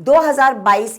2022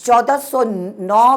1409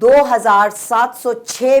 2706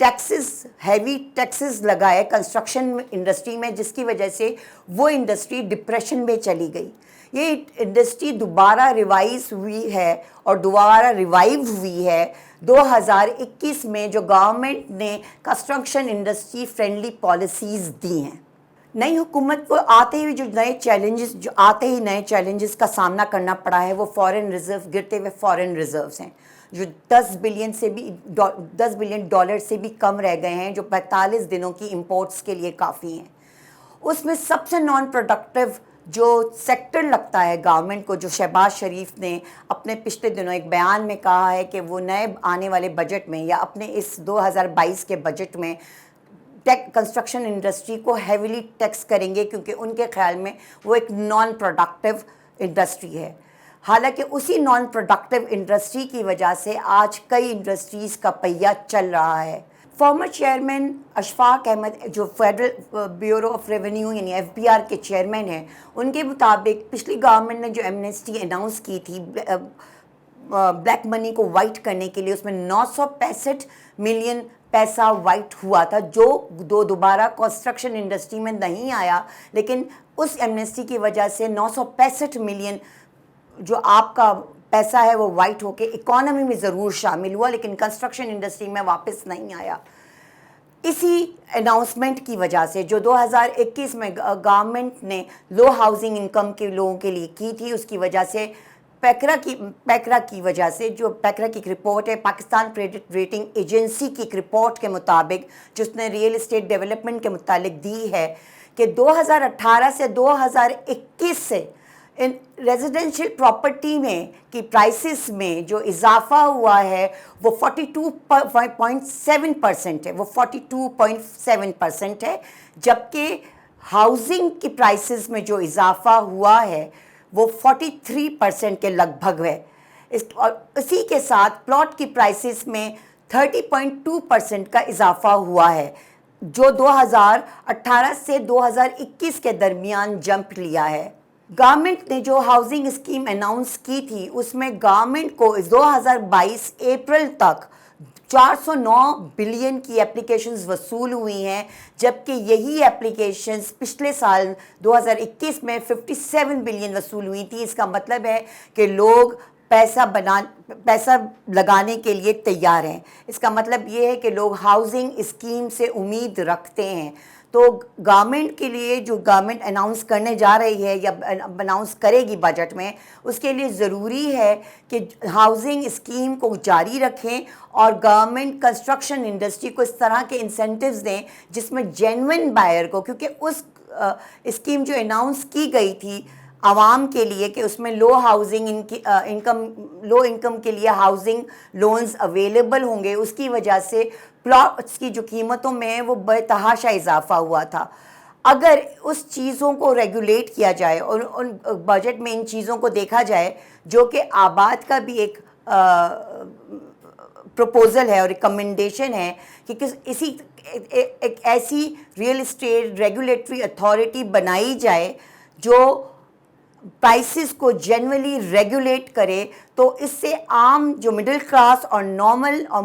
taxes heavy taxes لگائے construction industry میں، جس کی وجہ سے وہ انڈسٹری ڈپریشن میں چلی گئی. یہ انڈسٹری دوبارہ ریوائز ہوئی ہے اور دوبارہ ریوائیو ہوئی ہے 2021 میں، جو گورنمنٹ نے construction industry friendly policies the ہیں. نئی حکومت کو آتے ہی نئے چیلنجز کا سامنا کرنا پڑا ہے، وہ فارن ریزرو، گرتے ہوئے فارن ریزروز ہیں جو $10 بلین سے بھی کم رہ گئے ہیں، جو 45 دنوں کی امپورٹس کے لیے کافی ہیں. اس میں سب سے نان پروڈکٹیو جو سیکٹر لگتا ہے گورنمنٹ کو، جو شہباز شریف نے اپنے پچھلے دنوں ایک بیان میں کہا ہے کہ وہ نئے آنے والے بجٹ میں یا اپنے اس 2022 کے بجٹ میں کنسٹرکشن انڈسٹری کو ہیویلی ٹیکس کریں گے، کیونکہ ان کے خیال میں وہ ایک نان پروڈکٹیو انڈسٹری ہے. حالانکہ اسی نان پروڈکٹیو انڈسٹری کی وجہ سے آج کئی انڈسٹریز کا پہیہ چل رہا ہے. فارمر چیئرمین اشفاق احمد، جو فیڈرل بیورو آف ریونیو یعنی FBR کے چیئرمین ہیں، ان کے مطابق پچھلی گورنمنٹ نے جو ایمنیسٹی اناؤنس کی تھی بلیک منی کو وائٹ کرنے کے لیے، اس میں 965 ملین پیسہ وائٹ ہوا تھا، جو دوبارہ کنسٹرکشن انڈسٹری میں نہیں آیا. لیکن اس ایمنیسٹی کی وجہ سے 965 ملین جو آپ کا پیسہ ہے وہ وائٹ ہو کے اکانومی میں ضرور شامل ہوا، لیکن کنسٹرکشن انڈسٹری میں واپس نہیں آیا. اسی اناؤنسمنٹ کی وجہ سے جو 2021 میں گورنمنٹ نے لو ہاؤسنگ انکم کے لوگوں کے لیے کی تھی، اس کی وجہ سے پیکرا کی وجہ سے، جو پیکرا کی ایک رپورٹ ہے، پاکستان کریڈٹ ریٹنگ ایجنسی کی ایک رپورٹ کے مطابق، جس نے ریئل اسٹیٹ ڈیولپمنٹ کے متعلق دی ہے، کہ 2018 سے 2021 سے ان ریزیڈینشیل پراپرٹی میں کی پرائسز میں جو اضافہ ہوا ہے وہ 42.7% ہے، وہ 42.7% ہے، جبکہ ہاؤسنگ کی پرائسز میں جو اضافہ ہوا ہے وہ 43% کے لگ بھگ ہے. اور اسی کے ساتھ پلاٹ کی پرائسز میں 30.2% کا اضافہ ہوا ہے، جو 2018 سے 2021 کے درمیان جمپ لیا ہے. گورنمنٹ نے جو ہاؤسنگ اسکیم اناؤنس کی تھی، اس میں گورنمنٹ کو 2022 اپریل تک 409 بلین کی اپلیکیشنز وصول ہوئی ہیں، جبکہ یہی اپلیکیشنز پچھلے سال 2021 میں 57 بلین وصول ہوئی تھی. اس کا مطلب ہے کہ لوگ پیسہ لگانے کے لیے تیار ہیں. اس کا مطلب یہ ہے کہ لوگ ہاؤسنگ اسکیم سے امید رکھتے ہیں. تو گورنمنٹ کے لیے جو گورنمنٹ اناؤنس کرنے جا رہی ہے یا اناؤنس کرے گی بجٹ میں، اس کے لیے ضروری ہے کہ ہاؤسنگ اسکیم کو جاری رکھیں اور گورنمنٹ کنسٹرکشن انڈسٹری کو اس طرح کے انسینٹیوز دیں جس میں جینوئن بائر کو، کیونکہ اس اسکیم جو اناؤنس کی گئی تھی عوام کے لیے کہ اس میں لو انکم کے لیے ہاؤسنگ لونز اویلیبل ہوں گے، اس کی وجہ سے پلاٹس کی جو قیمتوں میں وہ بے تحاشا اضافہ ہوا تھا. اگر اس چیزوں کو ریگولیٹ کیا جائے اور ان بجٹ میں ان چیزوں کو دیکھا جائے، جو کہ آباد کا بھی ایک پروپوزل ہے اور ریکمنڈیشن ہے کہ ایک ایسی ریئل اسٹیٹ ریگولیٹری اتھارٹی بنائی جائے جو پرائسز کو جنرلی ریگولیٹ کرے، تو اس سے عام جو مڈل کلاس اور نارمل اور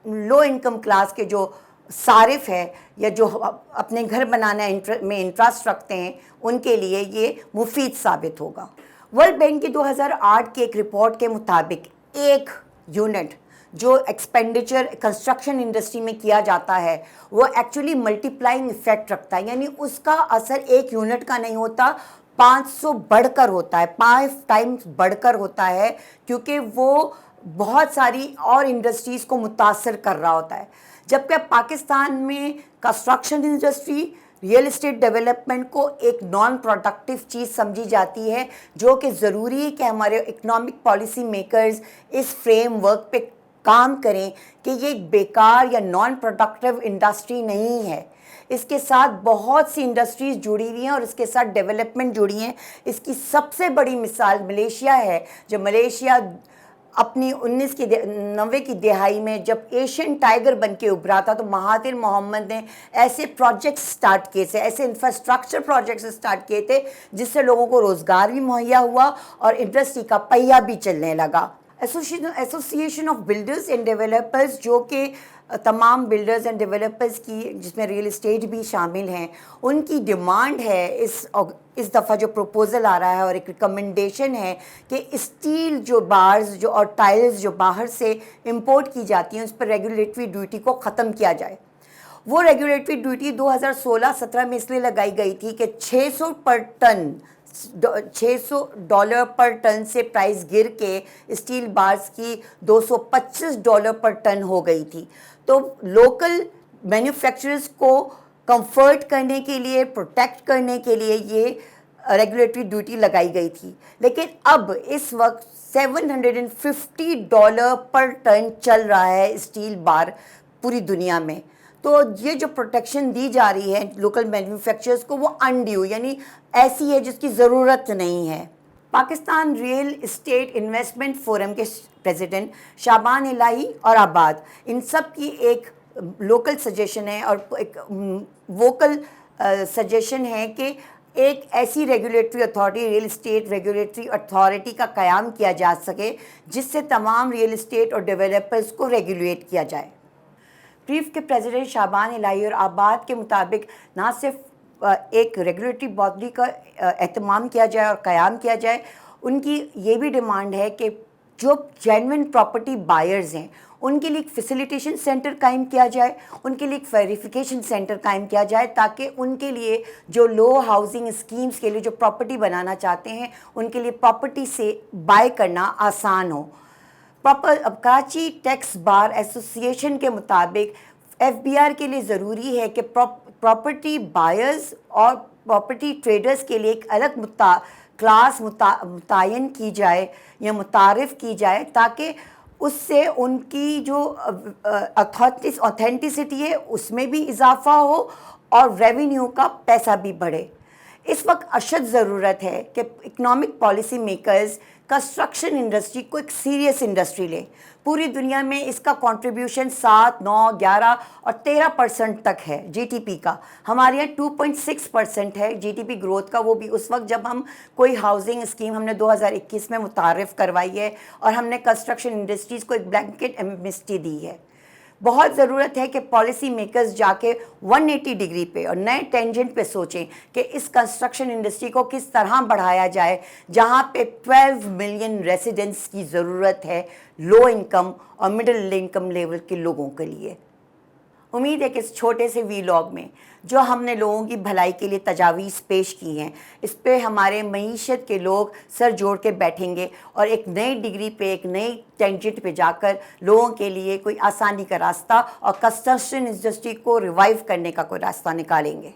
لو انکم کلاس کے جو صارف ہے یا جو اپنے گھر بنانا میں انٹرسٹ رکھتے ہیں، ان کے لیے یہ مفید ثابت ہوگا. ورلڈ بینک کی 2008 کی ایک رپورٹ کے مطابق ایک یونٹ جو ایکسپینڈیچر کنسٹرکشن انڈسٹری میں کیا جاتا ہے وہ ایکچولی ملٹی پلائنگ ایفیکٹ رکھتا ہے، یعنی اس کا اثر ایک یونٹ کا نہیں ہوتا، 500 بڑھ کر ہوتا ہے، 5 ٹائمز بڑھ کر ہوتا ہے، کیونکہ وہ بہت ساری اور انڈسٹریز کو متاثر کر رہا ہوتا ہے. جبکہ پاکستان میں construction industry real estate development کو ایک نان پروڈکٹیو چیز سمجھی جاتی ہے، جو کہ ضروری ہے کہ ہمارے اکنامک پالیسی میکرز اس فریم ورک پہ کام کریں کہ یہ ایک بیکار یا نان پروڈکٹیو انڈسٹری نہیں ہے. اس کے ساتھ بہت سی انڈسٹریز جڑی ہوئی ہیں اور اس کے ساتھ ڈیولپمنٹ جڑی ہیں. اس کی سب سے بڑی مثال ملیشیا ہے. جب ملیشیا اپنی 1990 کی دہائی میں جب ایشین ٹائیگر بن کے ابھرا تھا، تو مہاتیر محمد نے ایسے پروجیکٹس سٹارٹ کیے تھے، ایسے انفراسٹرکچر پروجیکٹس سٹارٹ کیے تھے جس سے لوگوں کو روزگار بھی مہیا ہوا اور انڈسٹری کا پہیہ بھی چلنے لگا. Association of builders and developers, جو کہ تمام بلڈرز اینڈ ڈیولپرز کی، جس میں ریئل اسٹیٹ بھی شامل ہیں، ان کی ڈیمانڈ ہے اس دفعہ جو پروپوزل آ رہا ہے اور ایک ریکمنڈیشن ہے کہ اسٹیل جو بارز جو اور ٹائلز جو باہر سے امپورٹ کی جاتی ہیں اس پر ریگولیٹری ڈیوٹی کو ختم کیا جائے. وہ ریگولیٹری ڈیوٹی 2016-17 میں اس لیے لگائی گئی تھی کہ $600 پر ٹن سے پرائز گر کے اسٹیل بارز کی $225 پر ٹن ہو گئی تھی. تو لوکل مینوفیکچررز کو کمفرٹ کرنے کے لیے، پروٹیکٹ کرنے کے لیے یہ ریگولیٹری ڈیوٹی لگائی گئی تھی. لیکن اب اس وقت $750 پر ٹن چل رہا ہے اسٹیل بار پوری دنیا میں. تو یہ جو پروٹیکشن دی جا رہی ہے لوکل مینوفیکچررز کو، وہ انڈیو یعنی ایسی ہے جس کی ضرورت نہیں ہے. Pakistan real estate investment forum کے پریزیڈنٹ شعبان الہی اور آباد، ان سب کی ایک لوکل سجیشن ہے اور ایک ووکل سجیشن ہے کہ ایک ایسی regulatory authority, real estate regulatory authority کا قیام کیا جا سکے جس سے تمام ریئل اسٹیٹ اور ڈیولپرز کو ریگولیٹ کیا جائے. پریف کے پریزیڈنٹ شعبان الہی اور آباد کے مطابق نہ صرف ایک ریگولیٹری باڈی کا اہتمام کیا جائے اور قیام کیا جائے، ان کی یہ بھی ڈیمانڈ ہے کہ جو جینوئن پراپرٹی بائرز ہیں ان کے لیے ایک فیسیلیٹیشن سینٹر قائم کیا جائے، ان کے لیے ایک ویریفیکیشن سینٹر قائم کیا جائے تاکہ ان کے لیے جو لو ہاؤسنگ اسکیمز کے لیے جو پراپرٹی بنانا چاہتے ہیں ان کے لیے پراپرٹی سے بائی کرنا آسان ہو. کراچی ٹیکس بار ایسوسی ایشن کے مطابق ایف بی آر کے لیے ضروری ہے کہ پراپرٹی بائرز اور پراپرٹی ٹریڈرز کے لیے ایک الگ کلاس متعین کی جائے یا متعارف کی جائے تاکہ اس سے ان کی جو اوتھینٹسٹی ہے اس میں بھی اضافہ ہو اور ریونیو کا پیسہ بھی بڑھے. اس وقت اشد ضرورت ہے کہ economic policy makers construction industry کو ایک سیریس انڈسٹری لیں. پوری دنیا میں اس کا کنٹریبیوشن 7, 9, 11 اور 13% تک ہے جی ٹی پی کا. ہمارے یہاں 2.6% ہے جی ٹی پی گروتھ کا، وہ بھی اس وقت جب ہم کوئی ہاؤسنگ اسکیم ہم نے 2021 میں متعارف کروائی ہے اور ہم نے کنسٹرکشن انڈسٹریز کو ایک بلینکٹ ایمنسٹی دی ہے. بہت ضرورت ہے کہ پالیسی میکرز جا کے 180 ڈگری پہ اور نئے ٹینجنٹ پہ سوچیں کہ اس کنسٹرکشن انڈسٹری کو کس طرح بڑھایا جائے جہاں پہ 12 ملین ریسیڈنٹس کی ضرورت ہے لو انکم اور مڈل انکم لیول کے لوگوں کے لیے. امید ہے کہ اس چھوٹے سے ویلاگ میں جو ہم نے لوگوں کی بھلائی کے لیے تجاویز پیش کی ہیں اس پہ ہمارے معیشت کے لوگ سر جوڑ کے بیٹھیں گے اور ایک نئی ڈگری پہ، ایک نئی ٹینجنٹ پہ جا کر لوگوں کے لیے کوئی آسانی کا راستہ اور کنسٹرکشن انڈسٹری کو ریوائیو کرنے کا کوئی راستہ نکالیں گے.